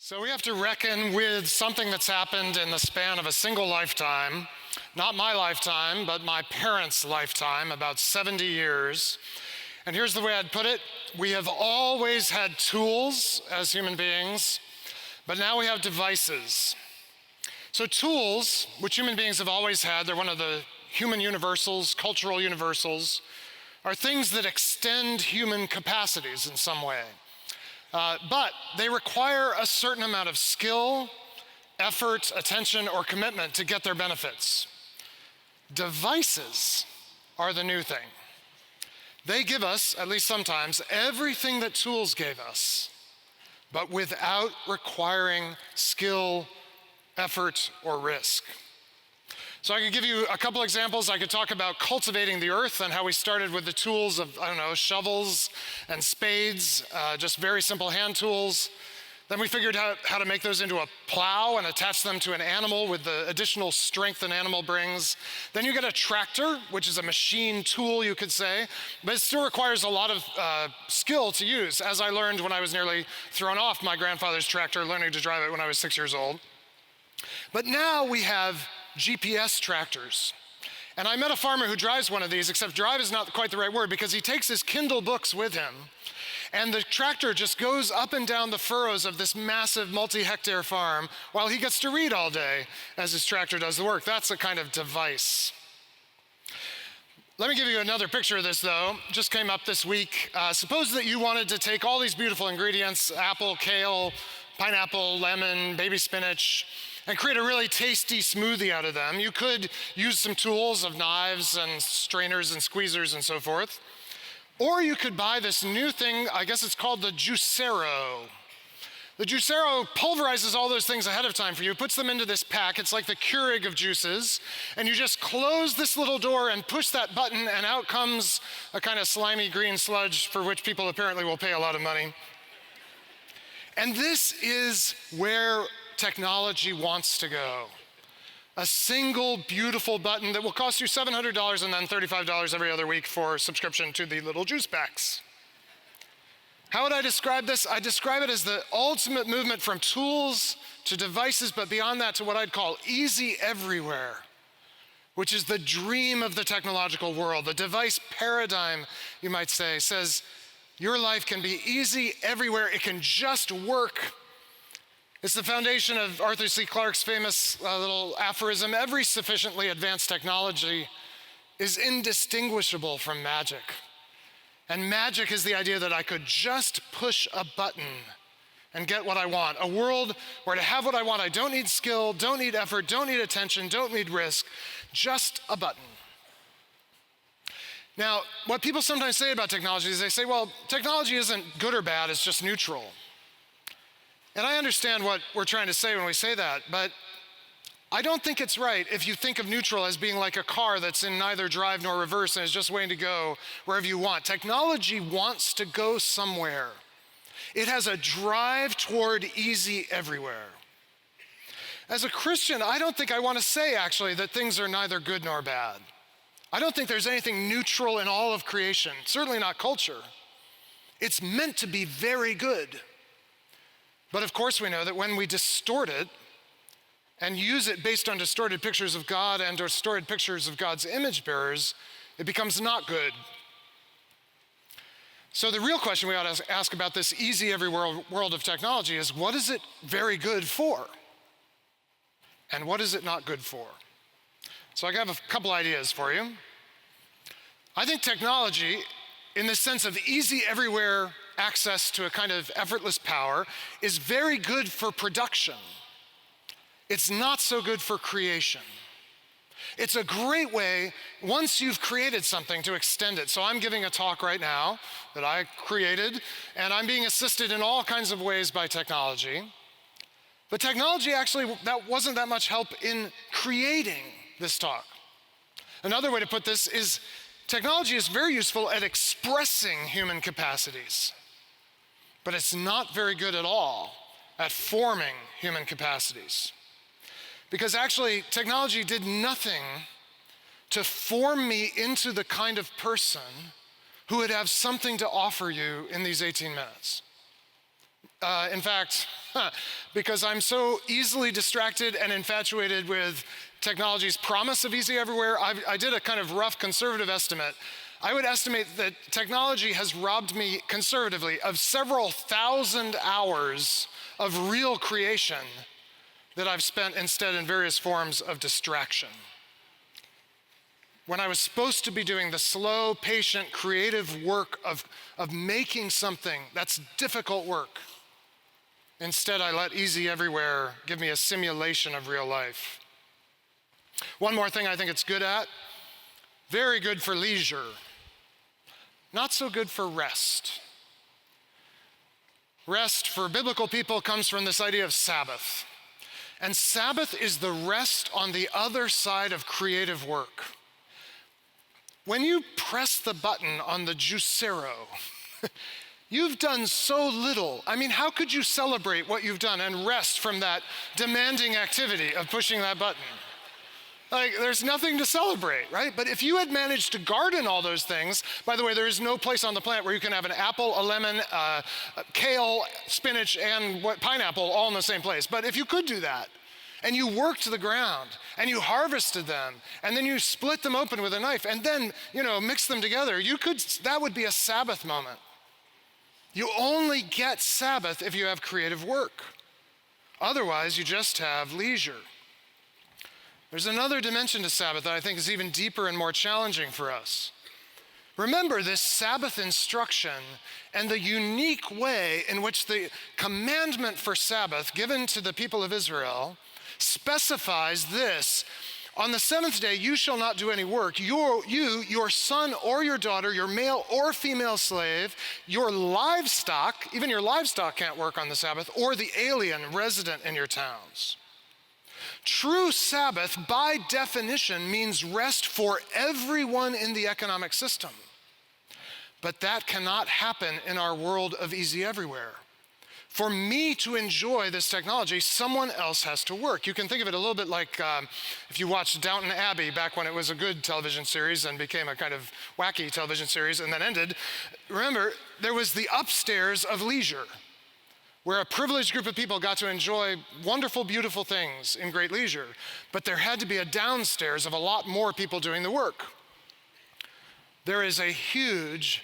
So we have to reckon with something that's happened in the span of a single lifetime, not my lifetime, but my parents' lifetime, about 70 years. And here's the way I'd put it. We have always had tools as human beings, but now we have devices. So tools, which human beings have always had, they're one of the human universals, cultural universals, are things that extend human capacities in some way. But they require a certain amount of skill, effort, attention, or commitment to get their benefits. Devices are the new thing. They give us, at least sometimes, everything that tools gave us, but without requiring skill, effort, or risk. So I could give you a couple examples. I could talk about cultivating the earth and how we started with the tools of, shovels and spades, just very simple hand tools. Then we figured out how to make those into a plow and attach them to an animal with the additional strength an animal brings. Then you get a tractor, which is a machine tool, you could say, but it still requires a lot of skill to use, as I learned when I was nearly thrown off my grandfather's tractor, learning to drive it when I was 6 years old. But now we have GPS tractors. And I met a farmer who drives one of these, except drive is not quite the right word, because he takes his Kindle books with him, and the tractor just goes up and down the furrows of this massive multi-hectare farm while he gets to read all day as his tractor does the work. That's a kind of device. Let me give you another picture of this, though. Just came up this week. Suppose that you wanted to take all these beautiful ingredients, apple, kale, pineapple, lemon, baby spinach, and create a really tasty smoothie out of them. You could use some tools of knives and strainers and squeezers and so forth. Or you could buy this new thing, I guess it's called the Juicero. The Juicero pulverizes all those things ahead of time for you, puts them into this pack. It's like the Keurig of juices. And you just close this little door and push that button, and out comes a kind of slimy green sludge for which people apparently will pay a lot of money. And this is where technology wants to go. A single beautiful button that will cost you $700 and then $35 every other week for subscription to the little juice packs. How would I describe this? I describe it as the ultimate movement from tools to devices, but beyond that to what I'd call easy everywhere, which is the dream of the technological world. The device paradigm, you might say, says your life can be easy everywhere. It can just work. It's the foundation of Arthur C. Clarke's famous little aphorism: every sufficiently advanced technology is indistinguishable from magic. And magic is the idea that I could just push a button and get what I want. A world where to have what I want, I don't need skill, don't need effort, don't need attention, don't need risk, just a button. Now, what people sometimes say about technology is they say, well, technology isn't good or bad, it's just neutral. And I understand what we're trying to say when we say that, but I don't think it's right if you think of neutral as being like a car that's in neither drive nor reverse and is just waiting to go wherever you want. Technology wants to go somewhere. It has a drive toward easy everywhere. As a Christian, I don't think I want to say, actually, that things are neither good nor bad. I don't think there's anything neutral in all of creation, certainly not culture. It's meant to be very good. But of course we know that when we distort it and use it based on distorted pictures of God and distorted pictures of God's image bearers, it becomes not good. So the real question we ought to ask about this easy everywhere world of technology is, what is it very good for? And what is it not good for? So I have a couple ideas for you. I think technology, in the sense of easy everywhere access to a kind of effortless power, is very good for production. It's not so good for creation. It's a great way, once you've created something, to extend it. So I'm giving a talk right now that I created, and I'm being assisted in all kinds of ways by technology. But technology actually, that wasn't that much help in creating this talk. Another way to put this is technology is very useful at expressing human capacities, but it's not very good at all at forming human capacities. Because actually, technology did nothing to form me into the kind of person who would have something to offer you in these 18 minutes. In fact, because I'm so easily distracted and infatuated with technology's promise of easy everywhere, I did a kind of rough conservative estimate. I would estimate that technology has robbed me conservatively of several thousand hours of real creation that I've spent instead in various forms of distraction. When I was supposed to be doing the slow, patient, creative work of making something that's difficult work, instead I let easy everywhere give me a simulation of real life. One more thing I think it's good at, very good for leisure, not so good for rest. Rest for biblical people comes from this idea of Sabbath. And Sabbath is the rest on the other side of creative work. When you press the button on the Juicero, you've done so little. I mean, how could you celebrate what you've done and rest from that demanding activity of pushing that button? Like, there's nothing to celebrate, right? But if you had managed to garden all those things, by the way, there is no place on the planet where you can have an apple, a lemon, kale, spinach, and pineapple all in the same place. But if you could do that, and you worked the ground, and you harvested them, and then you split them open with a knife, and then, mix them together, that would be a Sabbath moment. You only get Sabbath if you have creative work. Otherwise, you just have leisure. There's another dimension to Sabbath that I think is even deeper and more challenging for us. Remember this Sabbath instruction and the unique way in which the commandment for Sabbath given to the people of Israel specifies this: on the seventh day you shall not do any work. Your son or your daughter, your male or female slave, your livestock, even your livestock can't work on the Sabbath, or the alien resident in your towns. True Sabbath, by definition, means rest for everyone in the economic system. But that cannot happen in our world of easy everywhere. For me to enjoy this technology, someone else has to work. You can think of it a little bit like if you watched Downton Abbey back when it was a good television series and became a kind of wacky television series and then ended. Remember, there was the upstairs of leisure, where a privileged group of people got to enjoy wonderful, beautiful things in great leisure. But there had to be a downstairs of a lot more people doing the work. There is a huge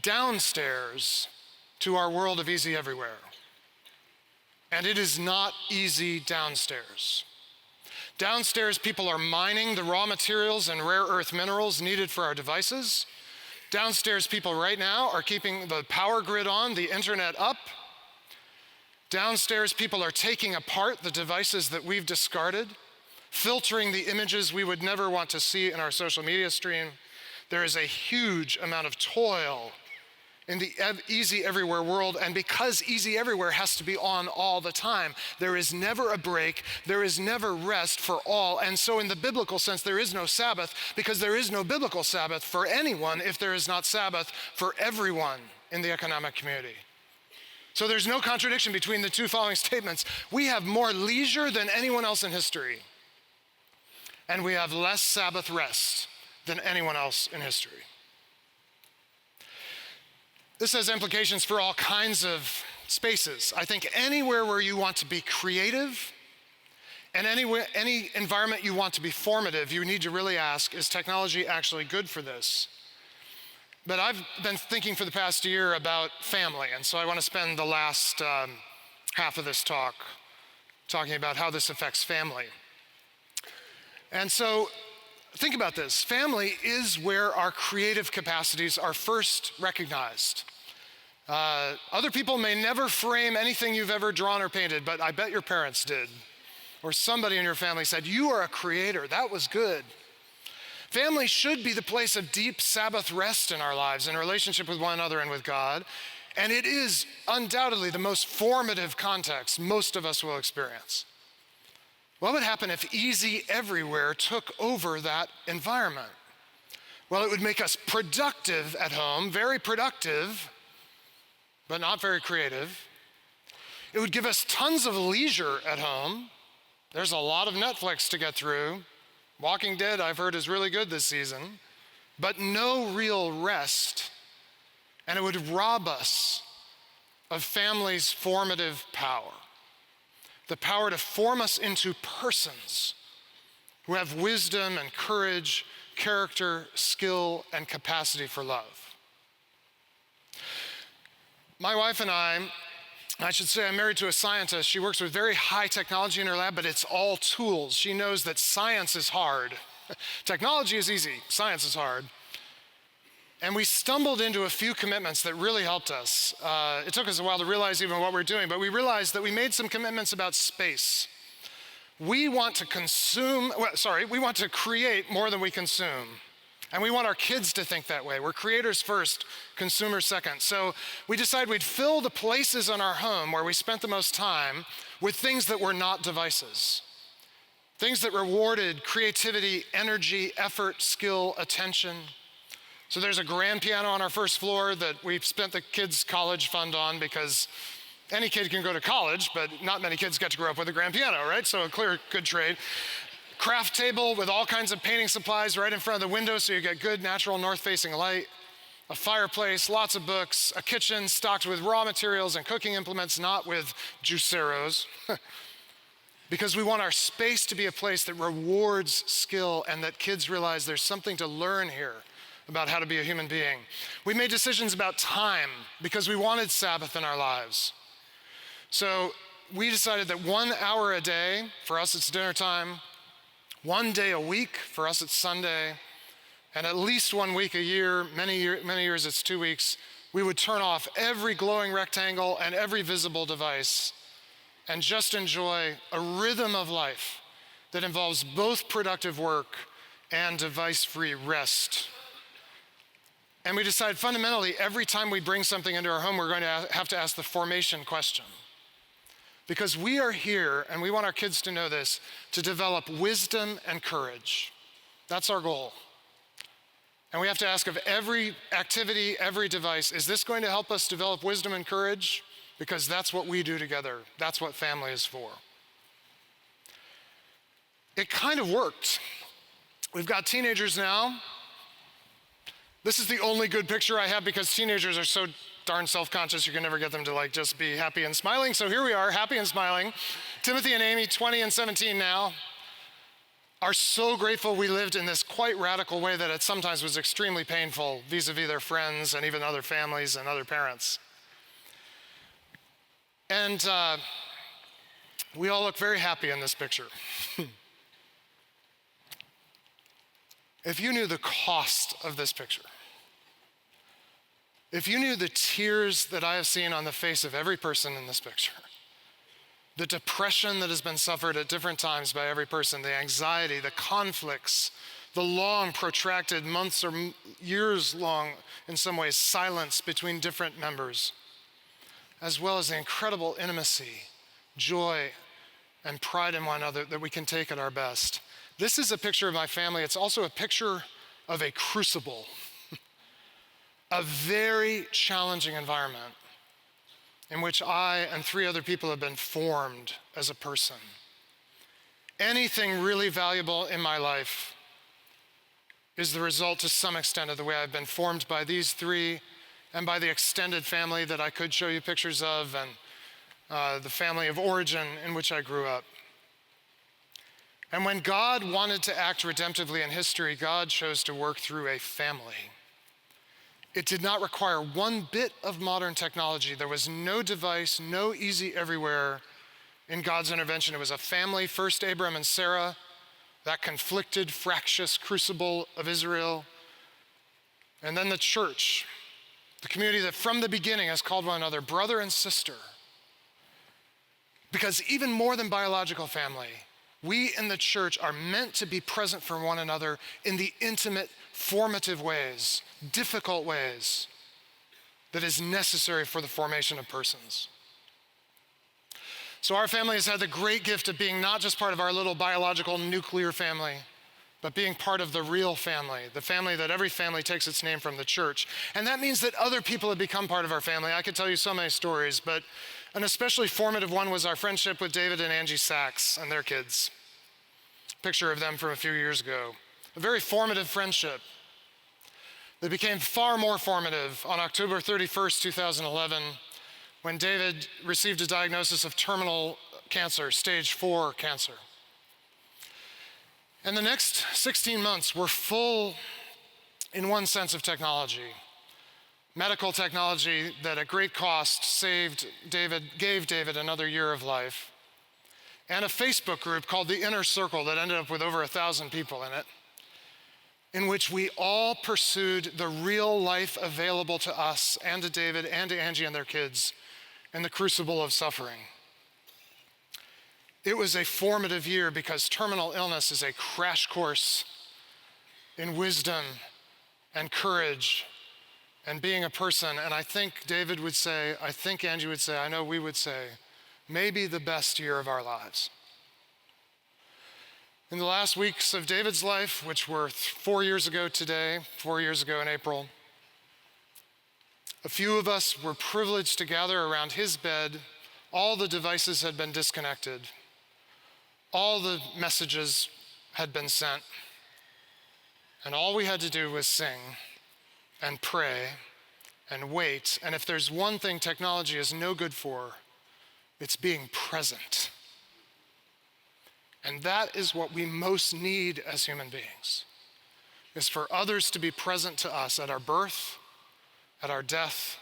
downstairs to our world of easy everywhere. And it is not easy downstairs. Downstairs, people are mining the raw materials and rare earth minerals needed for our devices. Downstairs, people right now are keeping the power grid on, the internet up. Downstairs, people are taking apart the devices that we've discarded, filtering the images we would never want to see in our social media stream. There is a huge amount of toil in the easy everywhere world, and because easy everywhere has to be on all the time, there is never a break, there is never rest for all. And so in the biblical sense, there is no Sabbath, because there is no biblical Sabbath for anyone if there is not Sabbath for everyone in the economic community. So there's no contradiction between the two following statements. We have more leisure than anyone else in history, and we have less Sabbath rest than anyone else in history. This has implications for all kinds of spaces. I think anywhere where you want to be creative and any environment you want to be formative, you need to really ask, is technology actually good for this? But I've been thinking for the past year about family, and so I want to spend the last half of this talk talking about how this affects family. And so think about this. Family is where our creative capacities are first recognized. Other people may never frame anything you've ever drawn or painted, but I bet your parents did. Or somebody in your family said, "You are a creator, that was good." Family should be the place of deep Sabbath rest in our lives, in relationship with one another and with God. And it is undoubtedly the most formative context most of us will experience. What would happen if easy everywhere took over that environment? Well, it would make us productive at home, very productive, but not very creative. It would give us tons of leisure at home. There's a lot of Netflix to get through. Walking Dead, I've heard, is really good this season, but no real rest. And it would rob us of family's formative power. The power to form us into persons who have wisdom and courage, character, skill, and capacity for love. My wife and I should say I'm married to a scientist. She works with very high technology in her lab, but it's all tools. She knows that science is hard. Technology is easy, science is hard. And we stumbled into a few commitments that really helped us. It took us a while to realize even what we're doing, but we realized that we made some commitments about space. We want to create more than we consume. And we want our kids to think that way. We're creators first, consumers second. So we decided we'd fill the places in our home where we spent the most time with things that were not devices. Things that rewarded creativity, energy, effort, skill, attention. So there's a grand piano on our first floor that we've spent the kids' college fund on because any kid can go to college, but not many kids get to grow up with a grand piano, right? So a clear, good trade. Craft table with all kinds of painting supplies right in front of the window so you get good natural north-facing light. A fireplace, lots of books, a kitchen stocked with raw materials and cooking implements, not with juiceros. Because we want our space to be a place that rewards skill and that kids realize there's something to learn here about how to be a human being. We made decisions about time because we wanted Sabbath in our lives. So we decided that 1 hour a day, for us it's dinner time, 1 day a week, for us it's Sunday, and at least 1 week a year, many years it's 2 weeks, we would turn off every glowing rectangle and every visible device and just enjoy a rhythm of life that involves both productive work and device-free rest. And we decide fundamentally every time we bring something into our home, we're going to have to ask the formation question. Because we are here, and we want our kids to know this, to develop wisdom and courage. That's our goal. And we have to ask of every activity, every device, is this going to help us develop wisdom and courage? Because that's what we do together. That's what family is for. It kind of worked. We've got teenagers now. This is the only good picture I have because teenagers are so darn self-conscious, you can never get them to just be happy and smiling. So here we are, happy and smiling. Timothy and Amy, 20 and 17 now, are so grateful we lived in this quite radical way that it sometimes was extremely painful vis-a-vis their friends and even other families and other parents. And we all look very happy in this picture. If you knew the cost of this picture, if you knew the tears that I have seen on the face of every person in this picture, the depression that has been suffered at different times by every person, the anxiety, the conflicts, the long, protracted months or years long, in some ways, silence between different members, as well as the incredible intimacy, joy, and pride in one another that we can take at our best. This is a picture of my family. It's also a picture of a crucible, a very challenging environment in which I and 3 other people have been formed as a person. Anything really valuable in my life is the result to some extent of the way I've been formed by these 3 and by the extended family that I could show you pictures of and the family of origin in which I grew up. And when God wanted to act redemptively in history, God chose to work through a family. It did not require one bit of modern technology. There was no device, no easy everywhere in God's intervention. It was a family, first Abram and Sarah, that conflicted, fractious crucible of Israel. And then the church, the community that from the beginning has called one another brother and sister. Because even more than biological family, we in the church are meant to be present for one another in the intimate, formative ways, difficult ways that is necessary for the formation of persons. So our family has had the great gift of being not just part of our little biological nuclear family, but being part of the real family, the family that every family takes its name from, the church. And that means that other people have become part of our family. I could tell you so many stories, but an especially formative one was our friendship with David and Angie Sachs and their kids. Picture of them from a few years ago. A very formative friendship that became far more formative on October 31st, 2011, when David received a diagnosis of terminal cancer, stage 4 cancer. And the next 16 months were full, in one sense, of technology. Medical technology that at great cost gave David another year of life. And a Facebook group called The Inner Circle that ended up with over 1,000 people in it, in which we all pursued the real life available to us and to David and to Angie and their kids in the crucible of suffering. It was a formative year because terminal illness is a crash course in wisdom and courage and being a person. And I think David would say, I think Angie would say, I know we would say, maybe the best year of our lives. In the last weeks of David's life, which were 4 years ago today, 4 years ago in April, a few of us were privileged to gather around his bed. All the devices had been disconnected. All the messages had been sent. And all we had to do was sing and pray and wait. And if there's one thing technology is no good for, it's being present. And that is what we most need as human beings, is for others to be present to us at our birth, at our death,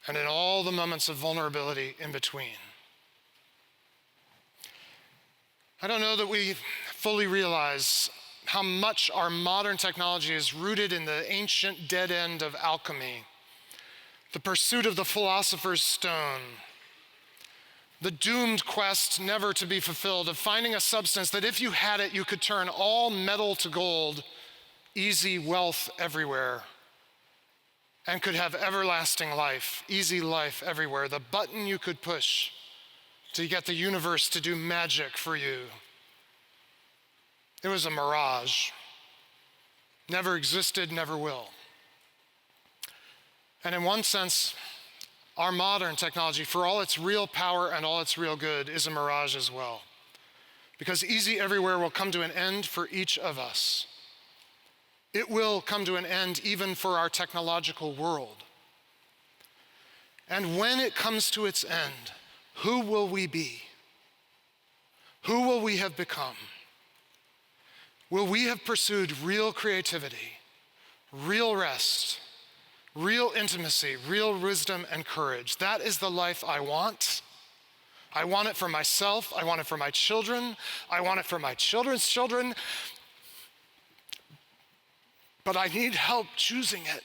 and in all the moments of vulnerability in between. I don't know that we fully realize how much our modern technology is rooted in the ancient dead end of alchemy, the pursuit of the philosopher's stone, the doomed quest never to be fulfilled of finding a substance that if you had it, you could turn all metal to gold, easy wealth everywhere, and could have everlasting life, easy life everywhere, the button you could push to get the universe to do magic for you. It was a mirage. Never existed, never will. And in one sense, our modern technology, for all its real power and all its real good, is a mirage as well. Because easy everywhere will come to an end for each of us. It will come to an end even for our technological world. And when it comes to its end, who will we be? Who will we have become? Will we have pursued real creativity, real rest, real intimacy, real wisdom and courage? That is the life I want. I want it for myself. I want it for my children. I want it for my children's children. But I need help choosing it,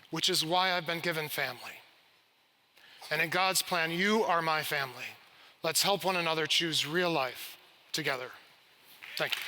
which is why I've been given family. And in God's plan, you are my family. Let's help one another choose real life together. Thank you.